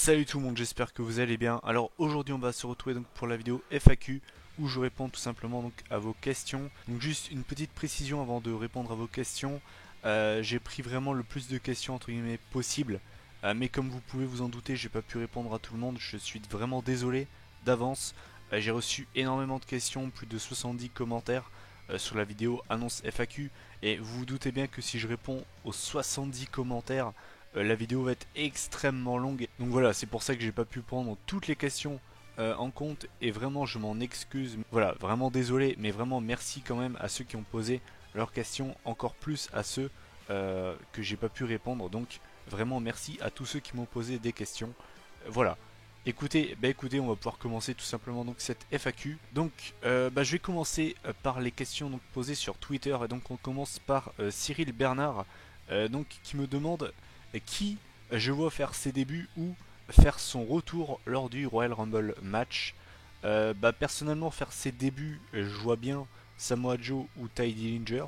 Salut tout le monde, j'espère que vous allez bien. Alors aujourd'hui on va se retrouver donc pour la vidéo FAQ où je réponds tout simplement donc à vos questions. Donc juste une petite précision avant de répondre à vos questions. J'ai pris vraiment le plus de questions entre guillemets possible. Mais comme vous pouvez vous en douter, j'ai pas pu répondre à tout le monde. Je suis vraiment désolé d'avance. J'ai reçu énormément de questions, plus de 70 commentaires sur la vidéo annonce FAQ. Et vous vous doutez bien que si je réponds aux 70 commentaires, la vidéo va être extrêmement longue. Donc voilà, c'est pour ça que j'ai pas pu prendre toutes les questions en compte et vraiment je m'en excuse. Voilà, vraiment désolé, mais vraiment merci quand même à ceux qui ont posé leurs questions, encore plus à ceux que j'ai pas pu répondre. Donc vraiment merci à tous ceux qui m'ont posé des questions. Voilà. Écoutez, on va pouvoir commencer tout simplement donc cette FAQ. Donc, je vais commencer par les questions donc posées sur Twitter. Et donc, on commence par Cyril Bernard, donc qui me demande qui je vois faire ses débuts ou faire son retour lors du Royal Rumble match. Personnellement, faire ses débuts, je vois bien Samoa Joe ou Ty Dillinger,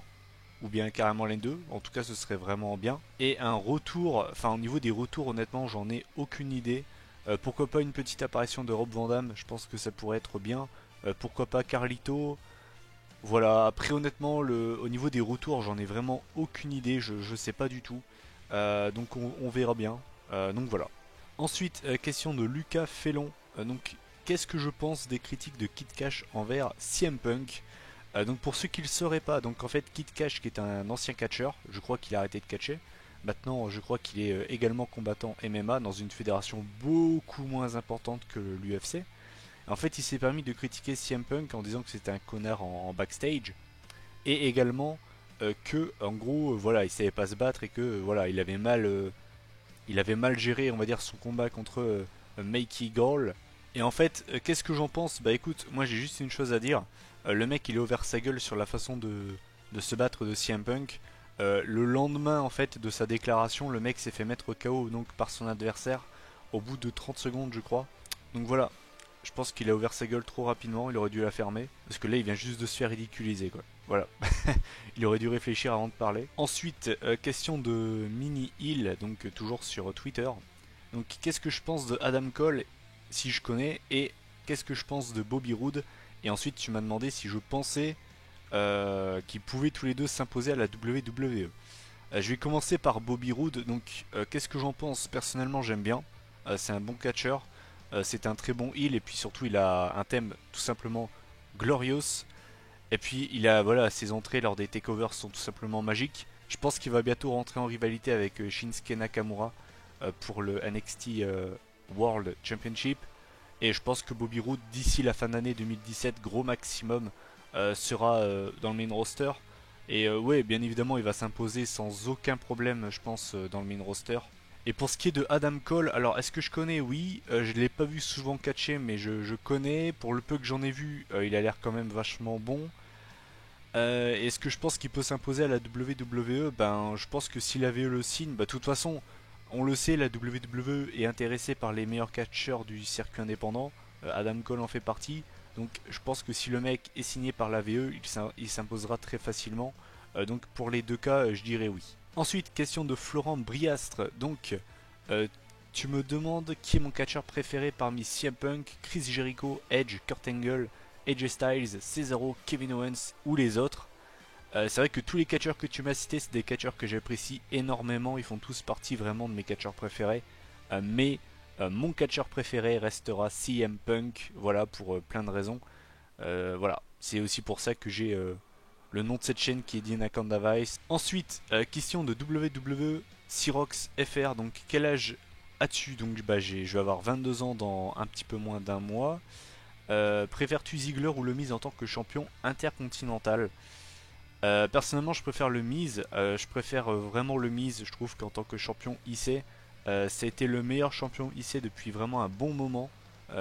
ou bien carrément les deux. En tout cas, ce serait vraiment bien. Et un retour, enfin au niveau des retours, honnêtement, j'en ai aucune idée. Pourquoi pas une petite apparition de Rob Van Dam, je pense que ça pourrait être bien. Pourquoi pas Carlito. Voilà, après honnêtement, au niveau des retours, j'en ai vraiment aucune idée, je sais pas du tout. Donc on verra bien. Donc voilà. Ensuite, question de Lucas Fellon. Donc, qu'est-ce que je pense des critiques de Kid Cash envers CM Punk? Donc pour ceux qui ne le sauraient pas, donc en fait Kid Cash qui est un ancien catcheur, je crois qu'il a arrêté de catcher. Maintenant, je crois qu'il est également combattant MMA dans une fédération beaucoup moins importante que l'UFC. En fait, il s'est permis de critiquer CM Punk en disant que c'était un connard en backstage et également que, en gros, voilà, il savait pas se battre et que, voilà, il avait mal géré, on va dire, son combat contre Mikey Gall. Et en fait, qu'est-ce que j'en pense? Bah écoute, moi j'ai juste une chose à dire. Le mec, il est ouvert sa gueule sur la façon de se battre de CM Punk. Le lendemain, en fait, de sa déclaration, le mec s'est fait mettre KO donc par son adversaire au bout de 30 secondes, je crois. Donc voilà, je pense qu'il a ouvert sa gueule trop rapidement, il aurait dû la fermer. Parce que là, il vient juste de se faire ridiculiser, quoi. Voilà. Il aurait dû réfléchir avant de parler. Ensuite, question de Mini Hill, donc toujours sur Twitter. Donc, qu'est-ce que je pense de Adam Cole, si je connais, et qu'est-ce que je pense de Bobby Roode. Et ensuite, tu m'as demandé si je pensais qu'ils pouvaient tous les deux s'imposer à la WWE. Je vais commencer par Bobby Roode. Donc, qu'est-ce que j'en pense? Personnellement, j'aime bien. C'est un bon catcheur. C'est un très bon heel et puis surtout il a un thème tout simplement glorious. Et puis il a voilà ses entrées lors des takeovers sont tout simplement magiques. Je pense qu'il va bientôt rentrer en rivalité avec Shinsuke Nakamura pour le NXT World Championship. Et je pense que Bobby Roode d'ici la fin d'année 2017 gros maximum sera dans le main roster. Et ouais, bien évidemment, il va s'imposer sans aucun problème, je pense, dans le main roster. Et pour ce qui est de Adam Cole, alors est-ce que je connais? Oui, je l'ai pas vu souvent catcher, mais je connais. Pour le peu que j'en ai vu, il a l'air quand même vachement bon. Est-ce que je pense qu'il peut s'imposer à la WWE? Ben, je pense que s'il avait eu le signe, bah de toute façon, on le sait, la WWE est intéressée par les meilleurs catcheurs du circuit indépendant. Adam Cole en fait partie. Donc je pense que si le mec est signé par la VE, il s'imposera très facilement. Donc pour les deux cas, je dirais oui. Ensuite, question de Florent Briastre. Donc, euh, tu me demandes qui est mon catcheur préféré parmi CM Punk, Chris Jericho, Edge, Kurt Angle, AJ Styles, Cesaro, Kevin Owens ou les autres. C'est vrai que tous les catcheurs que tu m'as cités, c'est des catcheurs que j'apprécie énormément. Ils font tous partie vraiment de mes catcheurs préférés. Mais mon catcheur préféré restera CM Punk. Voilà, pour plein de raisons. Voilà, c'est aussi pour ça que j'ai le nom de cette chaîne qui est The Anaconda Vice. Ensuite, question de WWE Cyrox FR. Donc, quel âge as-tu? Donc, je vais avoir 22 ans dans un petit peu moins d'un mois. Préfères-tu Ziggler ou le Miz en tant que champion intercontinental? Personnellement, je préfère le Miz. Je préfère vraiment le Miz. Je trouve qu'en tant que champion IC, ça a été le meilleur champion IC depuis vraiment un bon moment.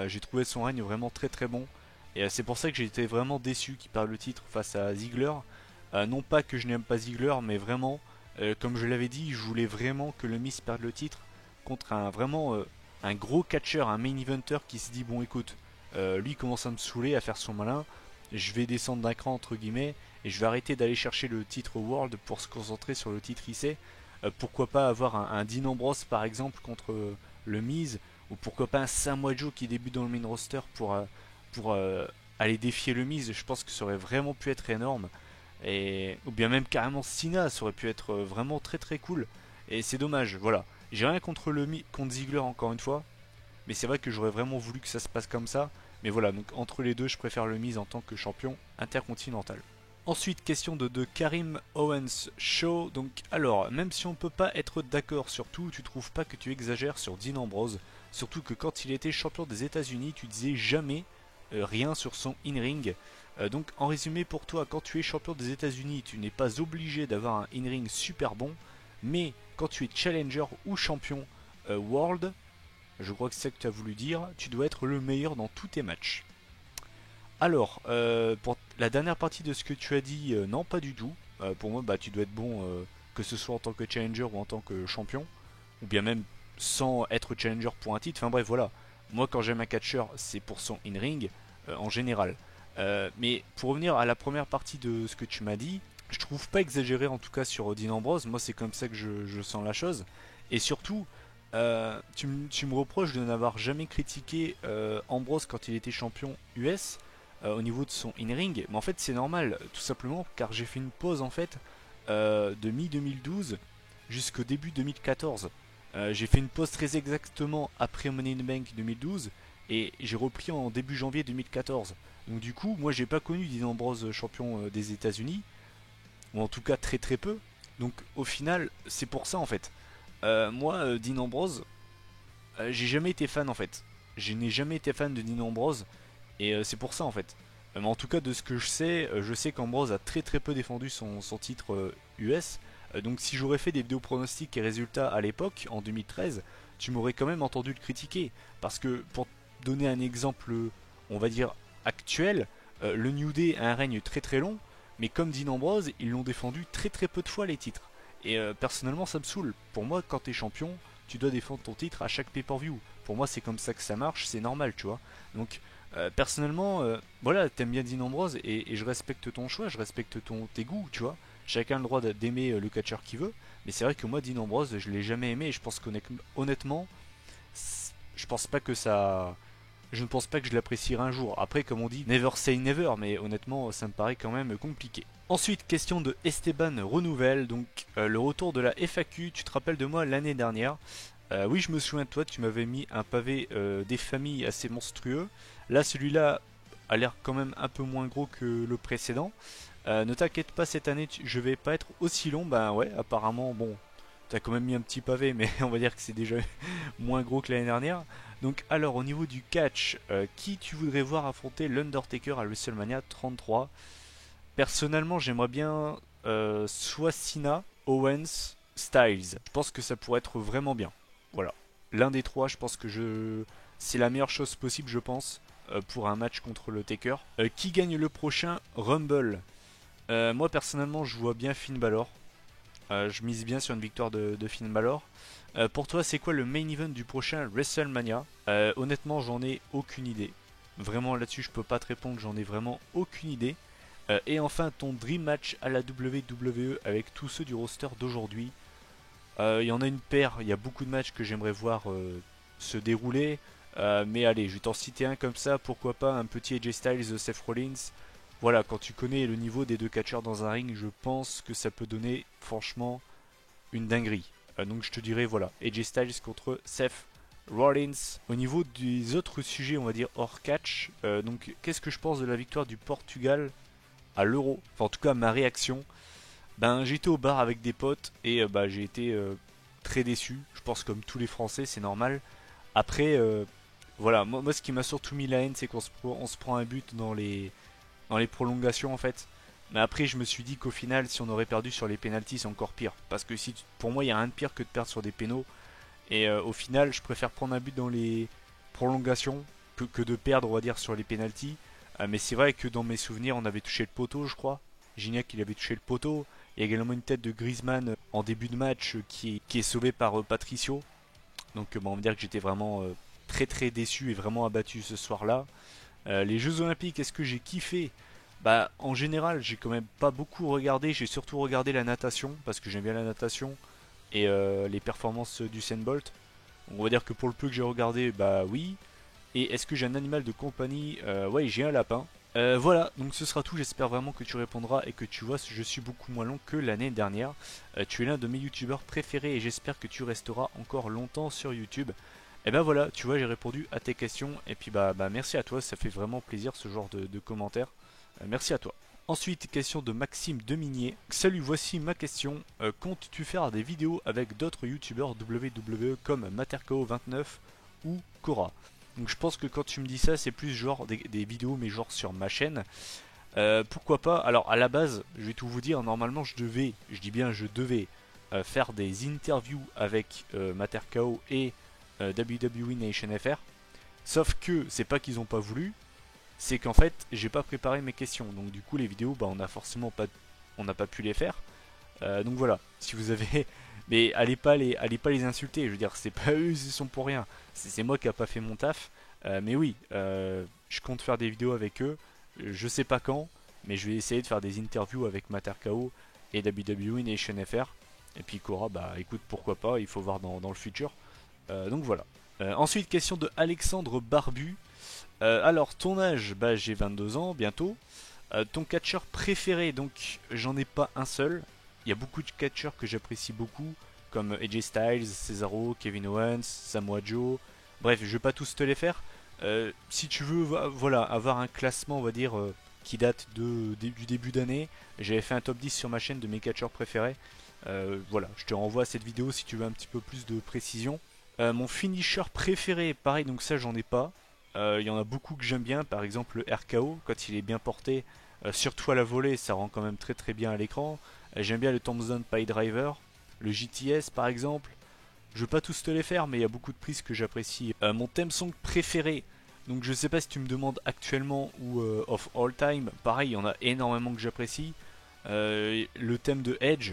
J'ai trouvé son règne vraiment très très bon. Et c'est pour ça que j'ai été vraiment déçu qu'il perde le titre face à Ziggler. Non pas que je n'aime pas Ziggler, mais vraiment, comme je l'avais dit, je voulais vraiment que le Miz perde le titre contre un vraiment un gros catcheur, un main eventer qui se dit bon écoute, lui commence à me saouler, à faire son malin, je vais descendre d'un cran entre guillemets et je vais arrêter d'aller chercher le titre World pour se concentrer sur le titre IC. Pourquoi pas avoir un Dean Ambrose par exemple contre le Miz, ou pourquoi pas un Samoa Joe qui débute dans le main roster pour aller défier le Miz. Je pense que ça aurait vraiment pu être énorme. Ou bien même carrément Cena, ça aurait pu être vraiment très très cool. Et c'est dommage, voilà. J'ai rien contre contre Ziggler encore une fois, mais c'est vrai que j'aurais vraiment voulu que ça se passe comme ça. Mais voilà, donc entre les deux, je préfère le Miz en tant que champion intercontinental. Ensuite, question de Karim Owens Show. Donc, alors, même si on peut pas être d'accord sur tout, tu trouves pas que tu exagères sur Dean Ambrose? Surtout que quand il était champion des États-Unis, tu disais jamais rien sur son in-ring. Donc, en résumé, pour toi, quand tu es champion des États-Unis, tu n'es pas obligé d'avoir un in-ring super bon, mais quand tu es challenger ou champion world, je crois que c'est ça que tu as voulu dire, tu dois être le meilleur dans tous tes matchs. Alors, pour la dernière partie de ce que tu as dit, non, pas du tout. Pour moi, bah, tu dois être bon, que ce soit en tant que challenger ou en tant que champion, ou bien même sans être challenger pour un titre. Enfin bref, voilà. Moi, quand j'aime un catcheur, c'est pour son in-ring, en général. Mais pour revenir à la première partie de ce que tu m'as dit, je trouve pas exagéré en tout cas sur Dean Ambrose. Moi, c'est comme ça que je sens la chose. Et surtout, tu me reproches de n'avoir jamais critiqué Ambrose quand il était champion US au niveau de son in-ring. Mais en fait, c'est normal, tout simplement, car j'ai fait une pause en fait de mi-2012 jusqu'au début 2014. J'ai fait une pause très exactement après Money in the Bank 2012 et j'ai repris en début janvier 2014. Donc du coup, moi j'ai pas connu Dean Ambrose champion des États-Unis, ou en tout cas très très peu. Donc au final, c'est pour ça en fait. Moi, Dean Ambrose, j'ai jamais été fan en fait. Je n'ai jamais été fan de Dean Ambrose et c'est pour ça en fait. Mais en tout cas, de ce que je sais qu'Ambrose a très très peu défendu son titre US. Donc si j'aurais fait des vidéos pronostics et résultats à l'époque, en 2013, tu m'aurais quand même entendu le critiquer. Parce que pour donner un exemple, on va dire, actuel, le New Day a un règne très très long, mais comme Dean Ambrose, ils l'ont défendu très très peu de fois les titres. Et personnellement, ça me saoule. Pour moi, quand t'es champion, tu dois défendre ton titre à chaque pay-per-view. Pour moi, c'est comme ça que ça marche, c'est normal, tu vois. Donc, personnellement, voilà, t'aimes bien Dean Ambrose et je respecte ton choix, je respecte tes goûts, tu vois. Chacun a le droit d'aimer le catcheur qu'il veut, mais c'est vrai que moi, Dean Ambrose, je l'ai jamais aimé et je pense qu'honnêtement, je pense pas que ça. Je ne pense pas que je l'apprécierai un jour. Après, comme on dit, never say never, mais honnêtement, ça me paraît quand même compliqué. Ensuite, question de Esteban Renouvelle, donc le retour de la FAQ. Tu te rappelles de moi l'année dernière? Oui, je me souviens de toi, tu m'avais mis un pavé des familles assez monstrueux. Là, celui-là a l'air quand même un peu moins gros que le précédent. Ne t'inquiète pas, cette année, je vais pas être aussi long. Ben ouais, apparemment, bon, t'as quand même mis un petit pavé, mais on va dire que c'est déjà moins gros que l'année dernière. Donc, alors, au niveau du catch, qui tu voudrais voir affronter l'Undertaker à WrestleMania 33? Personnellement, j'aimerais bien soit Cena, Owens, Styles. Je pense que ça pourrait être vraiment bien. Voilà. L'un des trois, je pense que c'est la meilleure chose possible, je pense, pour un match contre le Taker. Qui gagne le prochain Rumble? Moi, personnellement, je vois bien Finn Balor. Je mise bien sur une victoire de Finn Balor. Pour toi, c'est quoi le main event du prochain WrestleMania? Honnêtement, j'en ai aucune idée. Vraiment, là-dessus, je peux pas te répondre, j'en ai vraiment aucune idée. Et enfin, ton dream match à la WWE avec tous ceux du roster d'aujourd'hui. Il y en a une paire, il y a beaucoup de matchs que j'aimerais voir se dérouler. Mais allez, je vais t'en citer un comme ça, pourquoi pas un petit AJ Styles, Seth Rollins. Voilà, quand tu connais le niveau des deux catcheurs dans un ring, je pense que ça peut donner franchement une dinguerie. Donc je te dirais voilà, AJ Styles contre Seth Rollins. Au niveau des autres sujets, on va dire hors catch, donc qu'est-ce que je pense de la victoire du Portugal à l'Euro? Enfin en tout cas ma réaction. Ben j'étais au bar avec des potes et bah, j'ai été très déçu. Je pense comme tous les Français, c'est normal. Après, voilà, moi ce qui m'a surtout mis la haine, c'est on se prend un but dans les prolongations en fait. Mais après, je me suis dit qu'au final, si on aurait perdu sur les pénalties, c'est encore pire. Parce que si pour moi, il n'y a rien de pire que de perdre sur des pénaux. Et au final, je préfère prendre un but dans les prolongations que de perdre, on va dire, sur les pénalties. Mais c'est vrai que dans mes souvenirs, on avait touché le poteau, je crois. Gignac, il avait touché le poteau. Il y a également une tête de Griezmann en début de match qui est sauvée par Patricio. Donc bon, on va dire que j'étais vraiment très très déçu et vraiment abattu ce soir-là. Les Jeux Olympiques, est-ce que j'ai kiffé? Bah, en général, j'ai quand même pas beaucoup regardé. J'ai surtout regardé la natation parce que j'aime bien la natation et les performances du Bolt. On va dire que pour le peu que j'ai regardé, bah oui. Et est-ce que j'ai un animal de compagnie? Ouais, j'ai un lapin. Voilà, donc ce sera tout. J'espère vraiment que tu répondras et que tu vois, je suis beaucoup moins long que l'année dernière. Tu es l'un de mes youtubeurs préférés et j'espère que tu resteras encore longtemps sur YouTube. Et ben voilà, tu vois, j'ai répondu à tes questions. Et puis bah merci à toi, ça fait vraiment plaisir ce genre de commentaires. Merci à toi. Ensuite, question de Maxime Deminier. Salut, voici ma question. Comptes-tu faire des vidéos avec d'autres youtubeurs WWE comme Materko29 ou Cora? Donc je pense que quand tu me dis ça, c'est plus genre des vidéos, mais genre sur ma chaîne. Pourquoi pas? Alors à la base, je vais tout vous dire, normalement je dis bien je devais faire des interviews avec Materko et WWE Nation FR. Sauf que c'est pas qu'ils ont pas voulu, c'est qu'en fait j'ai pas préparé mes questions. Donc du coup les vidéos, bah on n'a pas pu les faire. Donc voilà, si vous avez, mais allez pas les insulter. Je veux dire, c'est pas eux, ils sont pour rien. C'est moi qui a pas fait mon taf. Mais oui, je compte faire des vidéos avec eux. Je sais pas quand, mais je vais essayer de faire des interviews avec Materko et WWE Nation FR. Et puis Cora, bah écoute, pourquoi pas, il faut voir dans le futur. Donc voilà. Ensuite, question de Alexandre Barbu. Alors, ton âge, bah j'ai 22 ans bientôt. Ton catcheur préféré, donc j'en ai pas un seul. Il y a beaucoup de catcheurs que j'apprécie beaucoup, comme AJ Styles, Cesaro, Kevin Owens, Samoa Joe. Bref, je vais pas tous te les faire. Si tu veux, voilà, avoir un classement, on va dire, qui date du début d'année, j'avais fait un top 10 sur ma chaîne de mes catcheurs préférés. Voilà, je te renvoie à cette vidéo si tu veux un petit peu plus de précision. Mon finisher préféré, pareil, donc ça j'en ai pas. Il y en a beaucoup que j'aime bien, par exemple le RKO, quand il est bien porté, surtout à la volée, ça rend quand même très très bien à l'écran. J'aime bien le Thompson Pile Driver, le JTS par exemple. Je veux pas tous te les faire, mais il y a beaucoup de prises que j'apprécie. Mon theme song préféré, donc je sais pas si tu me demandes actuellement ou of all time, pareil, il y en a énormément que j'apprécie. Le thème de Edge,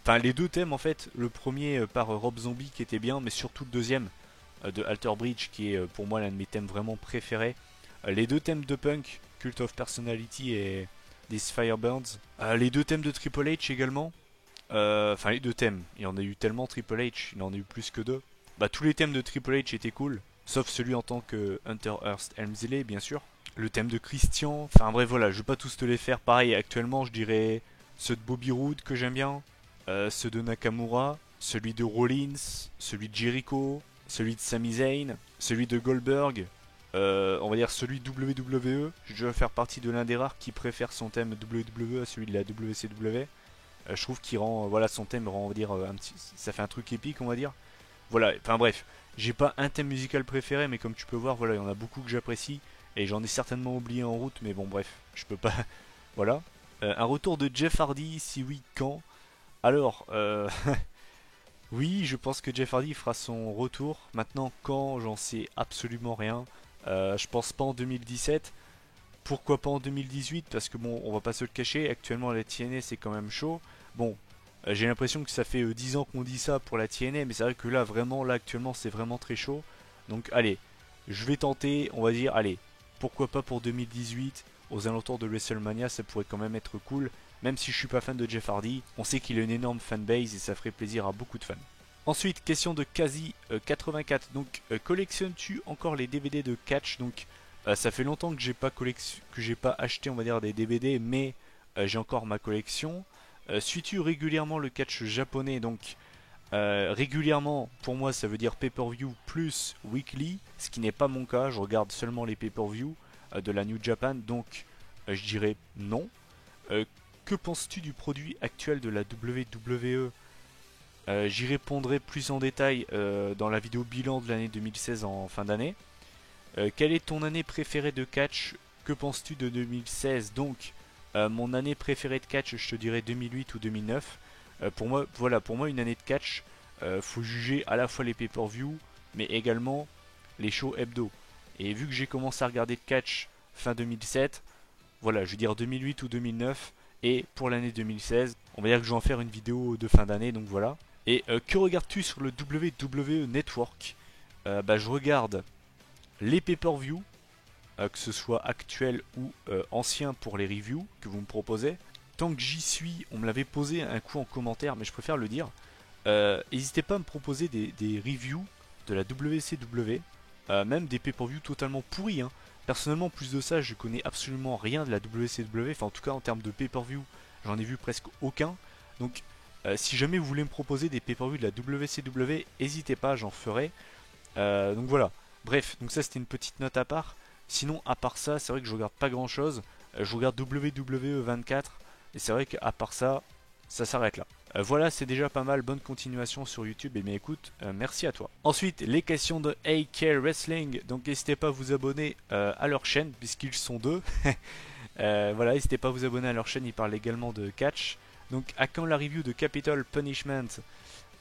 enfin les deux thèmes en fait, le premier par Rob Zombie qui était bien, mais surtout le deuxième de Alter Bridge qui est pour moi l'un de mes thèmes vraiment préférés. Les deux thèmes de Punk, Cult of Personality et These Fireburns. Les deux thèmes de Triple H également. Enfin les deux thèmes, il y en a eu tellement Triple H, il en a eu plus que deux. Bah tous les thèmes de Triple H étaient cool, sauf celui en tant que Hunter Hearst Helmsley bien sûr. Le thème de Christian, enfin bref voilà, je vais pas tous te les faire. Pareil actuellement je dirais ceux de Bobby Roode que j'aime bien, ceux de Nakamura, celui de Rollins, celui de Jericho, celui de Sami Zayn, celui de Goldberg, on va dire celui de WWE. Je vais faire partie de l'un des rares qui préfère son thème WWE à celui de la WCW. Je trouve qu'il rend, voilà, son thème rend, on va dire, ça fait un truc épique, on va dire. Voilà, enfin bref, j'ai pas un thème musical préféré, mais comme tu peux voir, voilà, il y en a beaucoup que j'apprécie et j'en ai certainement oublié en route, mais bon, bref, je peux pas. Voilà. Un retour de Jeff Hardy, si oui, quand? Alors, oui, je pense que Jeff Hardy fera son retour. Maintenant, quand, j'en sais absolument rien. Je pense pas en 2017. Pourquoi pas en 2018? Parce que bon, on va pas se le cacher, actuellement la TNA c'est quand même chaud. Bon, j'ai l'impression que ça fait 10 ans qu'on dit ça pour la TNA, mais c'est vrai que là, vraiment, là actuellement c'est vraiment très chaud. Donc allez, je vais tenter, on va dire, allez, pourquoi pas pour 2018, aux alentours de WrestleMania, ça pourrait quand même être cool. Même si je suis pas fan de Jeff Hardy, on sait qu'il a une énorme fanbase et ça ferait plaisir à beaucoup de fans. Ensuite, question de Quasi84. Donc, collectionnes-tu encore les DVD de catch? Donc, ça fait longtemps que j'ai pas acheté, on va dire, des DVD, mais j'ai encore ma collection. Suis-tu régulièrement le catch japonais? Donc, régulièrement, pour moi, ça veut dire pay-per-view plus weekly, ce qui n'est pas mon cas. Je regarde seulement les pay-per-view de la New Japan, donc je dirais non. Que penses-tu du produit actuel de la WWE? J'y répondrai plus en détail dans la vidéo bilan de l'année 2016 en fin d'année. Quelle est ton année préférée de catch? Que penses-tu de 2016? Donc, mon année préférée de catch, je te dirais 2008 ou 2009. Pour moi, voilà, pour moi, une année de catch, faut juger à la fois les pay-per-view, mais également les shows hebdo. Et vu que j'ai commencé à regarder le catch fin 2007, voilà, je veux dire 2008 ou 2009. Et pour l'année 2016, on va dire que je vais en faire une vidéo de fin d'année, donc voilà. Et que regardes-tu sur le WWE Network? Bah, je regarde les pay-per-view, que ce soit actuel ou ancien pour les reviews que vous me proposez. Tant que j'y suis, on me l'avait posé un coup en commentaire, mais je préfère le dire. N'hésitez pas à me proposer des reviews de la WCW, même des pay-per-view totalement pourris, hein. Personnellement, en plus de ça, je connais absolument rien de la WCW, enfin en tout cas en termes de pay-per-view, j'en ai vu presque aucun. Donc si jamais vous voulez me proposer des pay-per-view de la WCW, n'hésitez pas, j'en ferai. Donc voilà, bref, donc ça c'était une petite note à part. Sinon, à part ça, c'est vrai que je regarde pas grand chose. Je regarde WWE 24, et c'est vrai qu'à part ça, ça s'arrête là. Voilà, c'est déjà pas mal. Bonne continuation sur YouTube. Et bien écoute, merci à toi. Ensuite, les questions de AK Wrestling. Donc n'hésitez pas à vous abonner à leur chaîne, puisqu'ils sont deux. Voilà, n'hésitez pas à vous abonner à leur chaîne. Ils parlent également de catch. Donc à quand la review de Capital Punishment?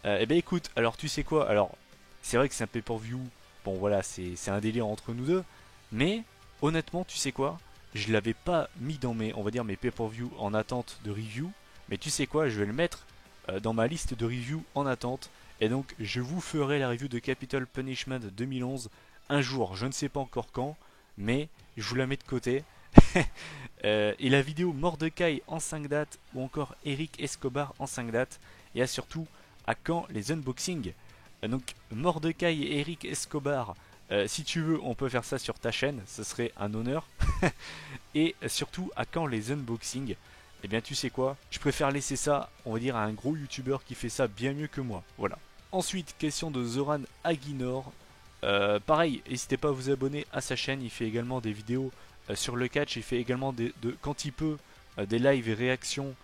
Eh bien écoute, alors tu sais quoi? Alors, c'est vrai que c'est un pay-per-view. Bon voilà, c'est un délire entre nous deux. Mais honnêtement, tu sais quoi? Je l'avais pas mis dans mes, on va dire, mes pay-per-view en attente de review. Mais tu sais quoi? Je vais le mettre dans ma liste de reviews en attente. Et donc je vous ferai la review de Capital Punishment 2011 un jour, je ne sais pas encore quand, mais je vous la mets de côté. Et la vidéo Mordecai en 5 dates ou encore Eric Escobar en 5 dates. Et surtout, à quand les unboxings? Donc Mordecai et Eric Escobar, si tu veux on peut faire ça sur ta chaîne, ce serait un honneur. Et surtout, à quand les unboxings? Eh bien tu sais quoi, je préfère laisser ça, on va dire, à un gros youtubeur qui fait ça bien mieux que moi. Voilà. Ensuite, question de Zoran Aguinor. Pareil, n'hésitez pas à vous abonner à sa chaîne, il fait également des vidéos sur le catch, il fait également quand il peut des lives et réactions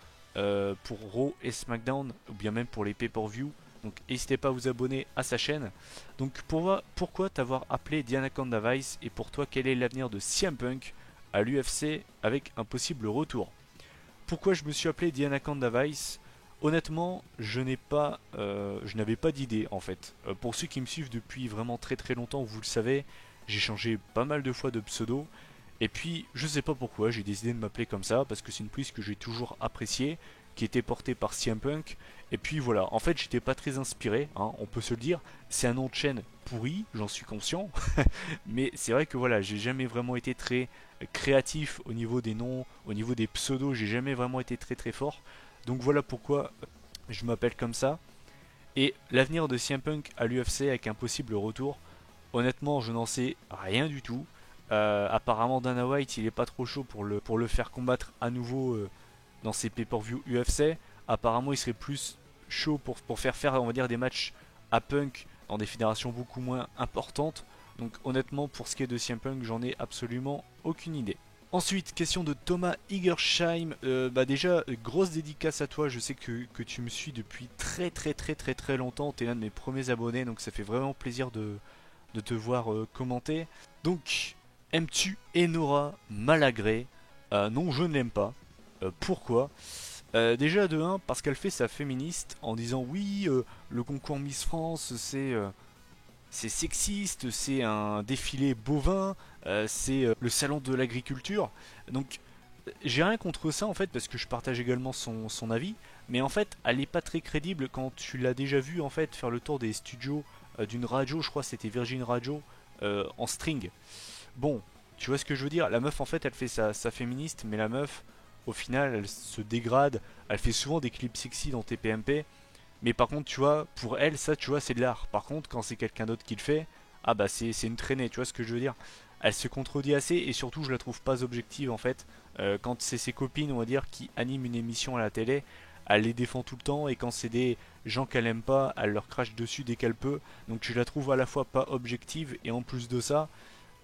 pour Raw et SmackDown, ou bien même pour les pay-per-view. Donc n'hésitez pas à vous abonner à sa chaîne. Donc pourquoi t'avoir appelé Anaconda Vice, et pour toi quel est l'avenir de CM Punk à l'UFC avec un possible retour? Pourquoi je me suis appelé Anaconda Vice? Honnêtement, je n'avais pas d'idée en fait. Pour ceux qui me suivent depuis vraiment très très longtemps, vous le savez, j'ai changé pas mal de fois de pseudo. Et puis, je sais pas pourquoi, j'ai décidé de m'appeler comme ça, parce que c'est une prise que j'ai toujours appréciée, qui était portée par CM Punk. Et puis voilà, en fait, j'étais pas très inspiré, hein, on peut se le dire. C'est un nom de chaîne pourri, j'en suis conscient. Mais c'est vrai que voilà, j'ai jamais vraiment été très créatif au niveau des noms, au niveau des pseudos, j'ai jamais vraiment été très très fort. Donc voilà pourquoi je m'appelle comme ça. Et l'avenir de CM Punk à l'UFC avec un possible retour, honnêtement, je n'en sais rien du tout. Apparemment, Dana White, il est pas trop chaud pour le faire combattre à nouveau dans ses pay-per-view UFC. Apparemment, il serait plus chaud pour faire, on va dire, des matchs à Punk dans des fédérations beaucoup moins importantes. Donc honnêtement, pour ce qui est de CM Punk, j'en ai absolument aucune idée. Ensuite, question de Thomas Igersheim. Déjà, grosse dédicace à toi. Je sais que tu me suis depuis très très très très très longtemps. Tu es l'un de mes premiers abonnés, donc ça fait vraiment plaisir de te voir commenter. Donc, aimes-tu Enora Malagré? Non, je ne l'aime pas. Pourquoi? Déjà de 1, parce qu'elle fait sa féministe en disant oui, le concours Miss France, c'est sexiste, c'est un défilé bovin, c'est le salon de l'agriculture. Donc j'ai rien contre ça en fait, parce que je partage également son avis. Mais en fait, elle est pas très crédible quand tu l'as déjà vu en fait faire le tour des studios d'une radio, je crois que c'était Virgin Radio, en string. Bon, tu vois ce que je veux dire? La meuf en fait elle fait sa féministe, mais la meuf au final elle se dégrade, elle fait souvent des clips sexy dans TPMP. Mais par contre, tu vois, pour elle, ça, tu vois, c'est de l'art. Par contre, quand c'est quelqu'un d'autre qui le fait, ah bah c'est une traînée, tu vois ce que je veux dire? Elle se contredit assez et surtout, je la trouve pas objective en fait. Quand c'est ses copines, on va dire, qui animent une émission à la télé, elle les défend tout le temps et quand c'est des gens qu'elle aime pas, elle leur crache dessus dès qu'elle peut. Donc je la trouve à la fois pas objective et en plus de ça,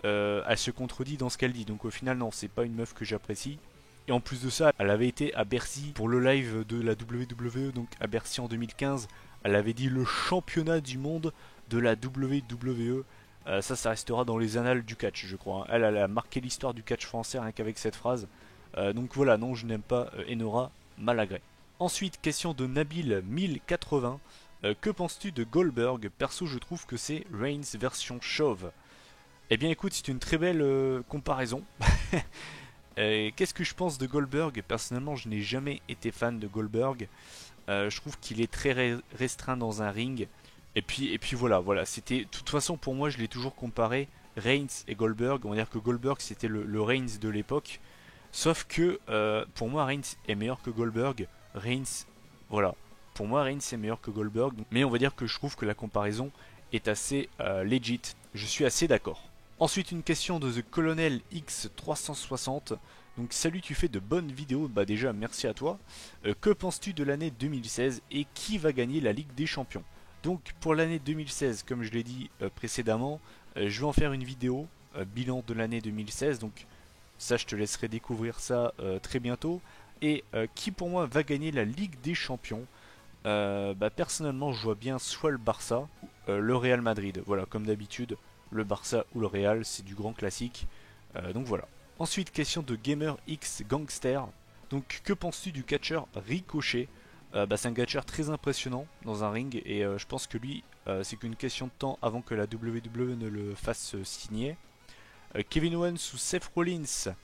elle se contredit dans ce qu'elle dit. Donc au final, non, c'est pas une meuf que j'apprécie. Et en plus de ça, elle avait été à Bercy pour le live de la WWE, donc à Bercy en 2015. Elle avait dit le championnat du monde de la WWE. Ça restera dans les annales du catch, je crois. Elle a marqué l'histoire du catch français rien qu'avec cette phrase. Donc voilà, non, je n'aime pas Enora Malagré. Ensuite, question de Nabil 1080. Que penses-tu de Goldberg? Perso, je trouve que c'est Reigns version chauve. Eh bien écoute, c'est une très belle comparaison. Qu'est-ce que je pense de Goldberg? Personnellement, je n'ai jamais été fan de Goldberg. Je trouve qu'il est très restreint dans un ring. Et puis voilà. C'était, de toute façon, pour moi, je l'ai toujours comparé Reigns et Goldberg. On va dire que Goldberg, c'était le Reigns de l'époque. Sauf que, pour moi, Reigns est meilleur que Goldberg. Reigns, voilà. Pour moi, Reigns est meilleur que Goldberg. Mais on va dire que je trouve que la comparaison est assez legit. Je suis assez d'accord. Ensuite, une question de The Colonel X360. Donc salut, tu fais de bonnes vidéos. Bah déjà, merci à toi. Que penses-tu de l'année 2016 et qui va gagner la Ligue des Champions? Donc pour l'année 2016, comme je l'ai dit précédemment, je vais en faire une vidéo bilan de l'année 2016. Donc ça, je te laisserai découvrir ça très bientôt. Et qui pour moi va gagner la Ligue des Champions? Bah, personnellement, je vois bien soit le Barça, le Real Madrid. Voilà, comme d'habitude, le Barça ou le Real, c'est du grand classique. Donc voilà. Ensuite, question de Gamer X Gangster. Donc, que penses-tu du catcheur Ricochet? Bah, c'est un catcheur très impressionnant dans un ring et je pense que lui, c'est qu'une question de temps avant que la WWE ne le fasse signer. Kevin Owens ou Seth Rollins?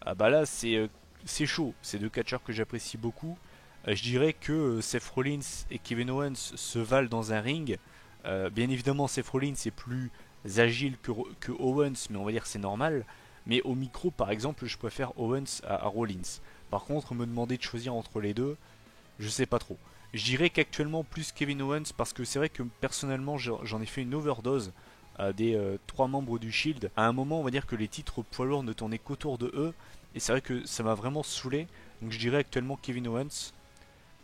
Ah bah là, c'est chaud. C'est deux catcheurs que j'apprécie beaucoup. Je dirais que Seth Rollins et Kevin Owens se valent dans un ring. Bien évidemment, Seth Rollins est plus agile que Owens, mais on va dire que c'est normal. Mais au micro, par exemple, je préfère Owens à Rollins. Par contre, me demander de choisir entre les deux, je sais pas trop. Je dirais qu'actuellement plus Kevin Owens parce que c'est vrai que personnellement j'en ai fait une overdose à des trois membres du Shield. À un moment, on va dire que les titres poids lourds ne tournaient qu'autour de eux. Et c'est vrai que ça m'a vraiment saoulé. Donc je dirais actuellement Kevin Owens.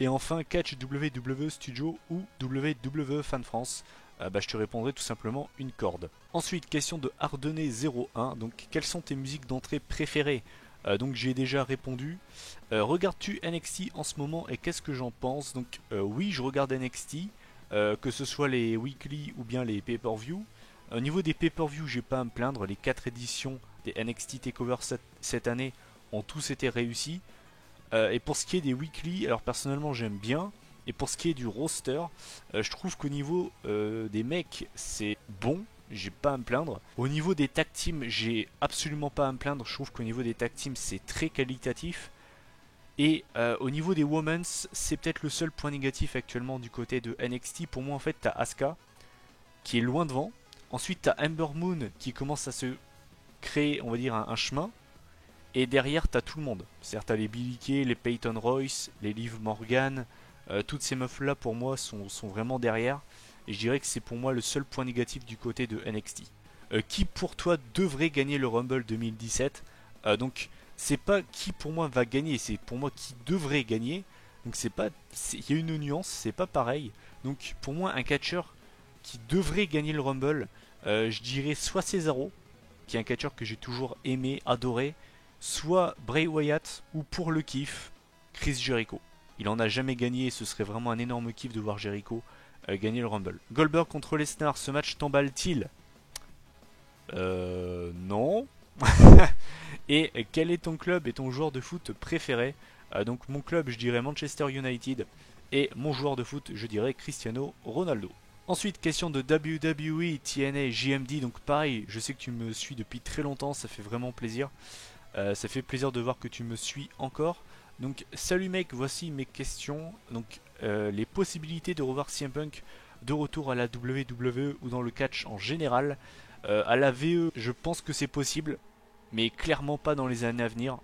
Et enfin, catch WWE Studio ou WWE Fan France. Bah, je te répondrai tout simplement une corde. Ensuite, question de Ardennais01. Donc, quelles sont tes musiques d'entrée préférées? Donc, j'ai déjà répondu. Regardes-tu NXT en ce moment et qu'est-ce que j'en pense? Donc, oui, je regarde NXT, que ce soit les weekly ou bien les pay-per-view. Au niveau des pay-per-view, j'ai pas à me plaindre. Les 4 éditions des NXT Takeover cette année ont tous été réussies. Et pour ce qui est des weekly, alors personnellement j'aime bien. Et pour ce qui est du roster, je trouve qu'au niveau des mecs, c'est bon. J'ai pas à me plaindre. Au niveau des tag teams, j'ai absolument pas à me plaindre. Je trouve qu'au niveau des tag teams, c'est très qualitatif. Et au niveau des women's, c'est peut-être le seul point négatif actuellement du côté de NXT. Pour moi, en fait, t'as Asuka qui est loin devant. Ensuite, t'as Ember Moon qui commence à se créer, on va dire, un chemin. Et derrière, t'as tout le monde. C'est-à-dire, t'as les Billie Kay, les Peyton Royce, les Liv Morgan. Toutes ces meufs-là, pour moi, sont vraiment derrière. Et je dirais que c'est pour moi le seul point négatif du côté de NXT. Qui pour toi devrait gagner le Rumble 2017? Donc, c'est pas qui pour moi va gagner, c'est pour moi qui devrait gagner. Donc, c'est pas, il y a une nuance, c'est pas pareil. Donc, pour moi, un catcheur qui devrait gagner le Rumble, je dirais soit Cesaro, qui est un catcheur que j'ai toujours aimé, adoré, soit Bray Wyatt ou pour le kiff, Chris Jericho. Il en a jamais gagné et ce serait vraiment un énorme kiff de voir Jericho gagner le Rumble. Goldberg contre Lesnar, ce match t'emballe-t-il? Non. Et quel est ton club et ton joueur de foot préféré? Donc mon club, je dirais Manchester United et mon joueur de foot, je dirais Cristiano Ronaldo. Ensuite, question de WWE TNA JMD. Donc pareil, je sais que tu me suis depuis très longtemps, ça fait vraiment plaisir. Ça fait plaisir de voir que tu me suis encore. Donc salut mec, voici mes questions. Donc les possibilités de revoir CM Punk de retour à la WWE ou dans le catch en général. À la VE, je pense que c'est possible, mais clairement pas dans les années à venir.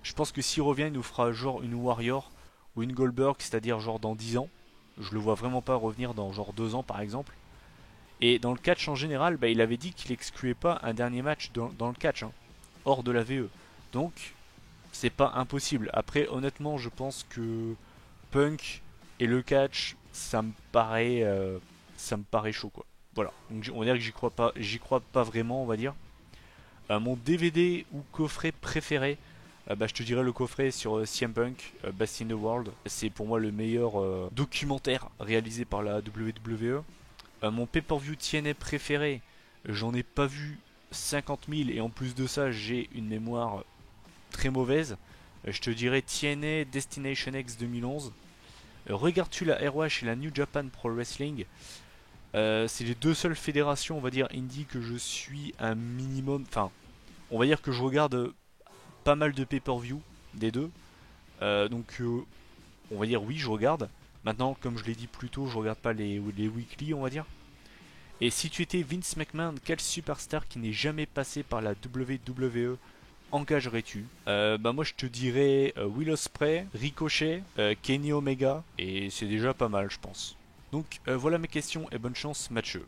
Je pense que s'il revient, il nous fera genre une Warrior ou une Goldberg, c'est-à-dire genre dans 10 ans. Je le vois vraiment pas revenir dans genre 2 ans par exemple. Et dans le catch en général, bah, il avait dit qu'il excluait pas un dernier match dans le catch, hein, hors de la VE. Donc, c'est pas impossible. Après, honnêtement, je pense que Punk et le catch, ça me paraît chaud, quoi. Voilà. Donc, on va dire que j'y crois pas vraiment, on va dire. Mon DVD ou coffret préféré, bah, je te dirais le coffret sur CM Punk, Best in the World. C'est pour moi le meilleur documentaire réalisé par la WWE. Mon pay-per-view TNA préféré, j'en ai pas vu 50 000 et en plus de ça, j'ai une mémoire très mauvaise. Je te dirais TNA Destination X 2011. Regardes-tu la ROH et la New Japan Pro Wrestling? C'est les deux seules fédérations, on va dire, indie que je suis un minimum. Enfin, on va dire que je regarde pas mal de pay-per-view des deux. Donc, on va dire oui, je regarde. Maintenant, comme je l'ai dit plus tôt, je regarde pas les weekly, on va dire. Et si tu étais Vince McMahon, quel superstar qui n'est jamais passé par la WWE engagerais-tu? Bah moi je te dirais Will Ospreay, Ricochet, Kenny Omega et c'est déjà pas mal je pense. Donc voilà mes questions et bonne chance Mathieu.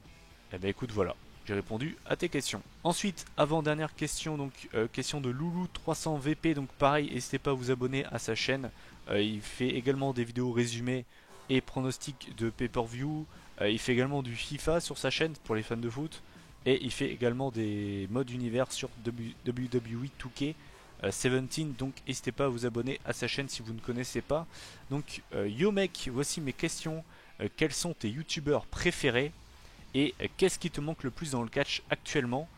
Eh ben écoute, voilà, j'ai répondu à tes questions. Ensuite, avant-dernière question, donc question de Loulou300VP, donc pareil, n'hésitez pas à vous abonner à sa chaîne. Il fait également des vidéos résumées et pronostics de pay-per-view. Il fait également du FIFA sur sa chaîne pour les fans de foot. Et il fait également des modes univers sur WWE 2K 17, donc n'hésitez pas à vous abonner à sa chaîne si vous ne connaissez pas. Donc yo mec, voici mes questions. Quels sont tes youtubeurs préférés et qu'est-ce qui te manque le plus dans le catch actuellement?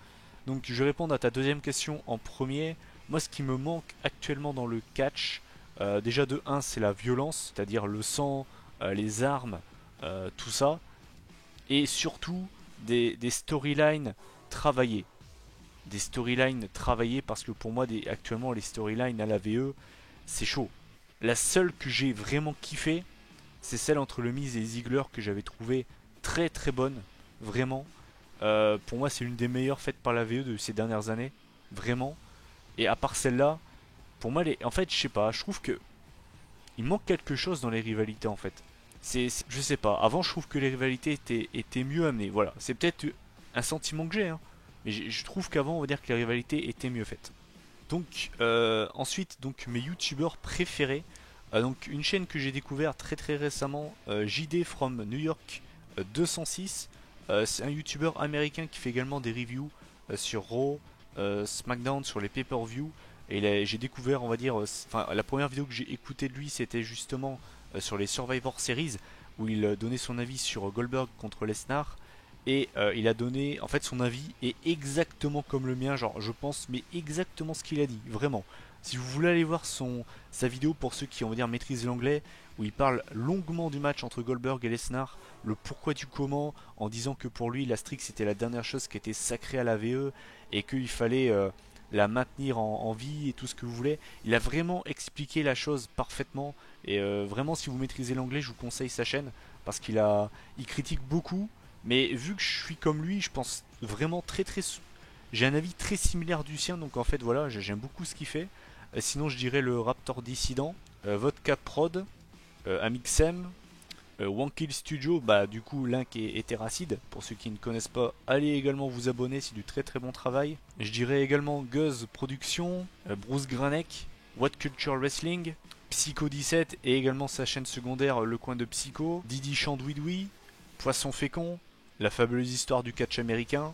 Donc je vais répondre à ta deuxième question en premier. Moi ce qui me manque actuellement dans le catch, déjà de 1 c'est la violence, c'est-à-dire le sang, les armes, tout ça. Et surtout des storylines travaillées. Des storylines travaillées parce que pour moi actuellement les storylines à la VE c'est chaud. La seule que j'ai vraiment kiffé c'est celle entre le Miz et Ziggler que j'avais trouvé très très bonne, vraiment. Pour moi, c'est l'une des meilleures faites par la VE de ces dernières années, vraiment. Et à part celle-là, pour moi, en fait, je sais pas, je trouve que il manque quelque chose dans les rivalités en fait. Je sais pas. Avant, je trouve que les rivalités étaient mieux amenées. Voilà, c'est peut-être un sentiment que j'ai, hein. Mais je trouve qu'avant, on va dire que les rivalités étaient mieux faites. Donc ensuite, donc mes youtubeurs préférés. Donc une chaîne que j'ai découvert très très récemment, JD from New York 206. C'est un youtubeur américain qui fait également des reviews sur Raw, SmackDown, sur les pay-per-view. Et j'ai découvert, on va dire, enfin la première vidéo que j'ai écoutée de lui, c'était justement sur les Survivor Series où il donnait son avis sur Goldberg contre Lesnar. Et il a donné, en fait, son avis est exactement comme le mien, genre je pense, mais exactement ce qu'il a dit, vraiment. Si vous voulez aller voir sa vidéo pour ceux qui, on va dire, maîtrisent l'anglais, où il parle longuement du match entre Goldberg et Lesnar, le pourquoi du comment, en disant que pour lui la streak c'était la dernière chose qui était sacrée à la VE et qu'il fallait la maintenir en vie et tout ce que vous voulez. Il a vraiment expliqué la chose parfaitement et vraiment si vous maîtrisez l'anglais, je vous conseille sa chaîne parce il critique beaucoup, mais vu que je suis comme lui, je pense vraiment j'ai un avis très similaire du sien, donc en fait voilà, j'aime beaucoup ce qu'il fait. Sinon je dirais le Raptor Dissident, Vodka Prod, Amixem, Wankill Studio, bah du coup Link et Terracid, pour ceux qui ne connaissent pas, allez également vous abonner, c'est du très très bon travail. Je dirais également Guz Production, Bruce Granek, What Culture Wrestling, Psycho 17 et également sa chaîne secondaire Le Coin de Psycho, Didi Chandouidoui, Poisson Fécond, La Fabuleuse Histoire du Catch Américain,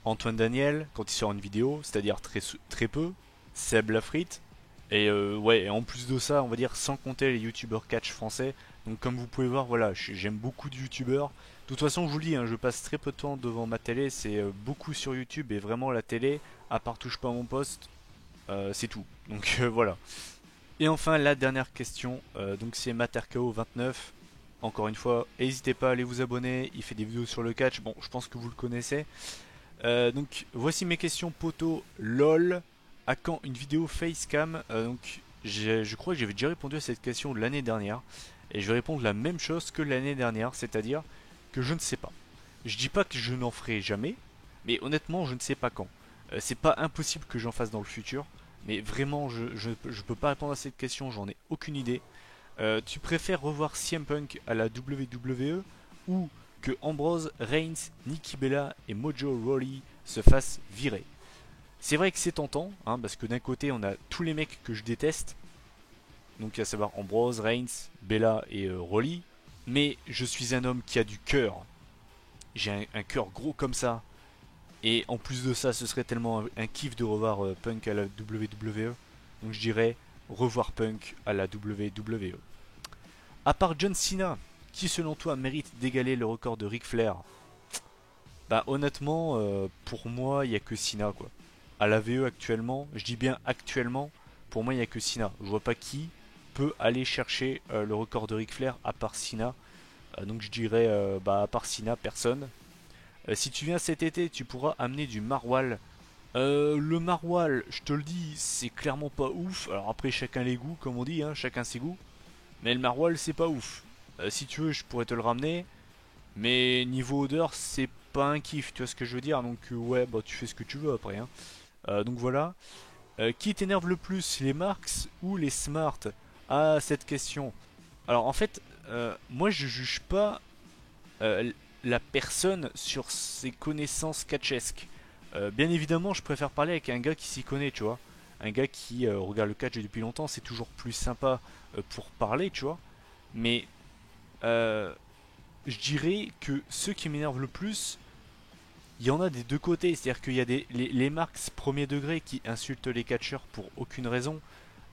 Antoine Daniel quand il sort une vidéo, c'est-à-dire très peu, Seb Lafrite, et ouais, et en plus de ça, on va dire sans compter les youtubeurs catch français. Donc comme vous pouvez voir, voilà, j'aime beaucoup de youtubeurs. De toute façon, je vous le dis, hein, je passe très peu de temps devant ma télé, c'est beaucoup sur YouTube et vraiment la télé, à part touche pas à mon poste, c'est tout. Donc voilà. Et enfin, la dernière question, donc c'est MaterKO29. Encore une fois, n'hésitez pas à aller vous abonner, il fait des vidéos sur le catch, bon, je pense que vous le connaissez. Donc voici mes questions poteau LOL. À quand une vidéo facecam? Donc je crois que j'avais déjà répondu à cette question l'année dernière. Et je vais répondre la même chose que l'année dernière, c'est-à-dire que je ne sais pas. Je dis pas que je n'en ferai jamais, mais honnêtement je ne sais pas quand. C'est pas impossible que j'en fasse dans le futur, mais vraiment je peux pas répondre à cette question, j'en ai aucune idée. Tu préfères revoir CM Punk à la WWE ou que Ambrose, Reigns, Nikki Bella et Mojo Rawley se fassent virer? C'est vrai que c'est tentant, hein, parce que d'un côté on a tous les mecs que je déteste, donc à savoir Ambrose, Reigns, Bella et Rawley, mais je suis un homme qui a du cœur. J'ai un cœur gros comme ça, et en plus de ça, ce serait tellement un kiff de revoir Punk à la WWE, donc je dirais revoir Punk à la WWE. À part John Cena, qui selon toi mérite d'égaler le record de Ric Flair? Bah honnêtement, pour moi, il n'y a que Cena quoi. À la VE actuellement, je dis bien actuellement, pour moi il n'y a que Cena. Je vois pas qui peut aller chercher le record de Ric Flair à part Cena. Donc je dirais, bah à part Cena, personne. Si tu viens cet été, tu pourras amener du maroilles. Le maroilles, je te le dis, c'est clairement pas ouf. Alors après, chacun les goûts, comme on dit, hein, chacun ses goûts. Mais le maroilles, c'est pas ouf. Si tu veux, je pourrais te le ramener. Mais niveau odeur, c'est pas un kiff, tu vois ce que je veux dire. Donc ouais, bah tu fais ce que tu veux après. Hein. Donc voilà. Qui t'énerve le plus, les Marks ou les Smart? Ah, cette question. Alors en fait, moi je juge pas la personne sur ses connaissances catchesques. Bien évidemment, je préfère parler avec un gars qui s'y connaît, tu vois. Un gars qui regarde le catch depuis longtemps, c'est toujours plus sympa pour parler, tu vois. Mais euh, je dirais que ceux qui m'énervent le plus, il y en a des deux côtés. C'est-à-dire qu'il y a les marques premier degré qui insultent les catcheurs pour aucune raison.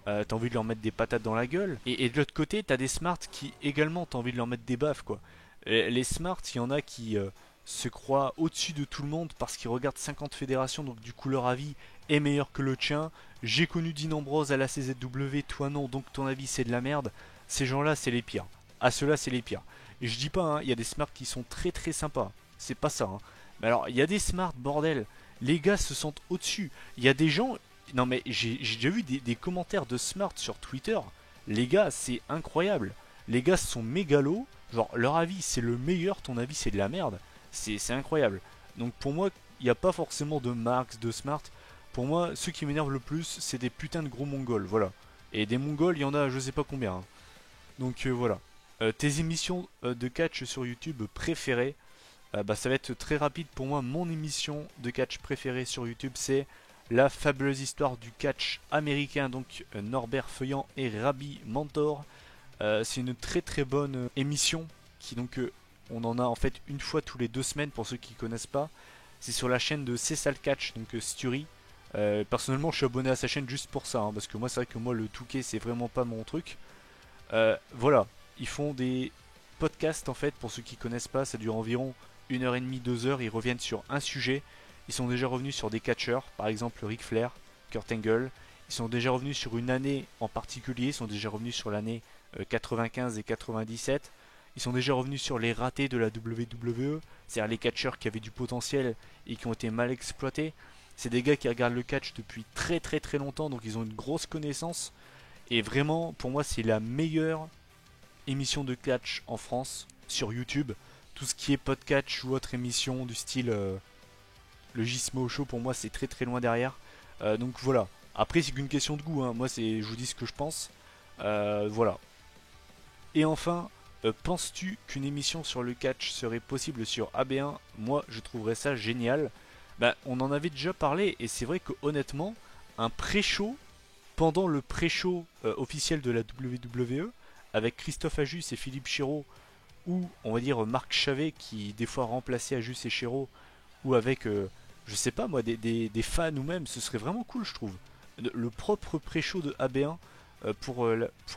T'as envie de leur mettre des patates dans la gueule. Et de l'autre côté, t'as des smarts qui également t'as envie de leur mettre des baffes, quoi. Les smarts, il y en a qui se croient au-dessus de tout le monde parce qu'ils regardent 50 fédérations, donc du coup leur avis est meilleur que le tien. J'ai connu Dean Ambrose à la CZW, toi non, donc ton avis c'est de la merde. Ces gens-là, c'est les pires. À ceux-là, c'est les pires. Et je dis pas, hein, il y a des smarts qui sont très très sympas. C'est pas ça, hein. Mais alors, il y a des smarts, bordel. Les gars se sentent au-dessus. Il y a des gens. Non, mais j'ai déjà vu des commentaires de smart sur Twitter. Les gars, c'est incroyable. Les gars sont mégalos. Genre, leur avis c'est le meilleur, ton avis c'est de la merde. C'est incroyable. Donc, pour moi, il n'y a pas forcément de marques, de smart. Pour moi, ceux qui m'énervent le plus, c'est des putains de gros mongols. Voilà. Et des mongols, il y en a je sais pas combien, hein. Donc, voilà. Tes émissions de catch sur YouTube préférées, bah, ça va être très rapide pour moi. Mon émission de catch préférée sur YouTube, c'est la fabuleuse histoire du catch américain. Donc Norbert Feuillant et Rabbi Mentor. C'est une très très bonne émission qui donc on en a en fait une fois tous les 2 semaines pour ceux qui connaissent pas. C'est sur la chaîne de Cessal Catch, donc Stury. Personnellement, je suis abonné à sa chaîne juste pour ça, hein, parce que moi c'est vrai que moi le touquet c'est vraiment pas mon truc. Voilà, ils font des podcasts en fait pour ceux qui connaissent pas, ça dure environ 1h30, 2 heures. Ils reviennent sur un sujet. Ils sont déjà revenus sur des catcheurs, par exemple Ric Flair, Kurt Angle. Ils sont déjà revenus sur une année en particulier. Ils sont déjà revenus sur l'année 95 et 97. Ils sont déjà revenus sur les ratés de la WWE, c'est-à-dire les catcheurs qui avaient du potentiel et qui ont été mal exploités. C'est des gars qui regardent le catch depuis très très très longtemps, donc ils ont une grosse connaissance. Et vraiment, pour moi, c'est la meilleure émission de catch en France sur YouTube. Tout ce qui est podcast ou autre émission du style le Gizmo Show, pour moi c'est très très loin derrière. Donc voilà. Après c'est qu'une question de goût, hein. Moi c'est, je vous dis ce que je pense. Voilà. Et enfin, penses-tu qu'une émission sur le catch serait possible sur AB1? Moi je trouverais ça génial. Bah, on en avait déjà parlé et c'est vrai que honnêtement, un pré-show pendant le pré-show officiel de la WWE avec Christophe Ajus et Philippe Chiro, ou on va dire Marc Chavet qui des fois remplaçait Ajus et Chiro, ou avec je sais pas moi des fans ou même, ce serait vraiment cool je trouve. Le propre pré-show de AB1 pour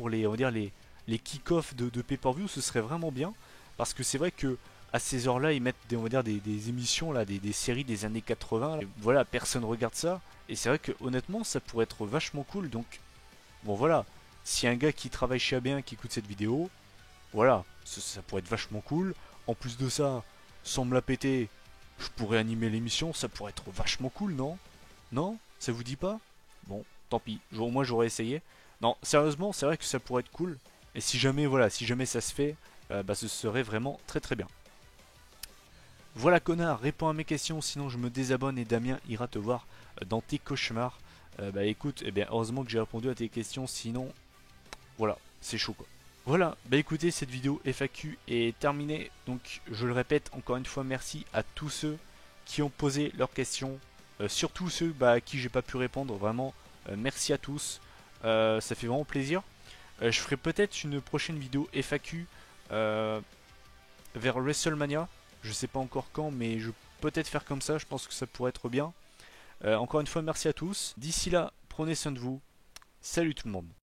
les on va dire les kick-off de pay-per-view, ce serait vraiment bien parce que c'est vrai que à ces heures-là ils mettent on va dire des émissions là, des séries des années 80 et voilà, personne regarde ça et c'est vrai que honnêtement ça pourrait être vachement cool. Donc bon voilà, si un gars qui travaille chez AB1 qui écoute cette vidéo, voilà, ça pourrait être vachement cool. En plus de ça, sans me la péter, je pourrais animer l'émission, ça pourrait être vachement cool, non? Non? Ça vous dit pas? Bon, tant pis, au moins j'aurais essayé. Non, sérieusement, c'est vrai que ça pourrait être cool. Et si jamais, voilà, si jamais ça se fait, bah ce serait vraiment très très bien. Voilà connard, réponds à mes questions, sinon je me désabonne et Damien ira te voir dans tes cauchemars. Bah écoute, eh bien heureusement que j'ai répondu à tes questions, sinon, voilà, c'est chaud quoi. Voilà, bah écoutez, cette vidéo FAQ est terminée. Donc je le répète encore une fois, merci à tous ceux qui ont posé leurs questions. Surtout ceux à qui j'ai pas pu répondre, vraiment, merci à tous. Ça fait vraiment plaisir. Je ferai peut-être une prochaine vidéo FAQ vers WrestleMania. Je sais pas encore quand, mais je peux peut-être faire comme ça, je pense que ça pourrait être bien. Encore une fois, merci à tous. D'ici là, prenez soin de vous. Salut tout le monde.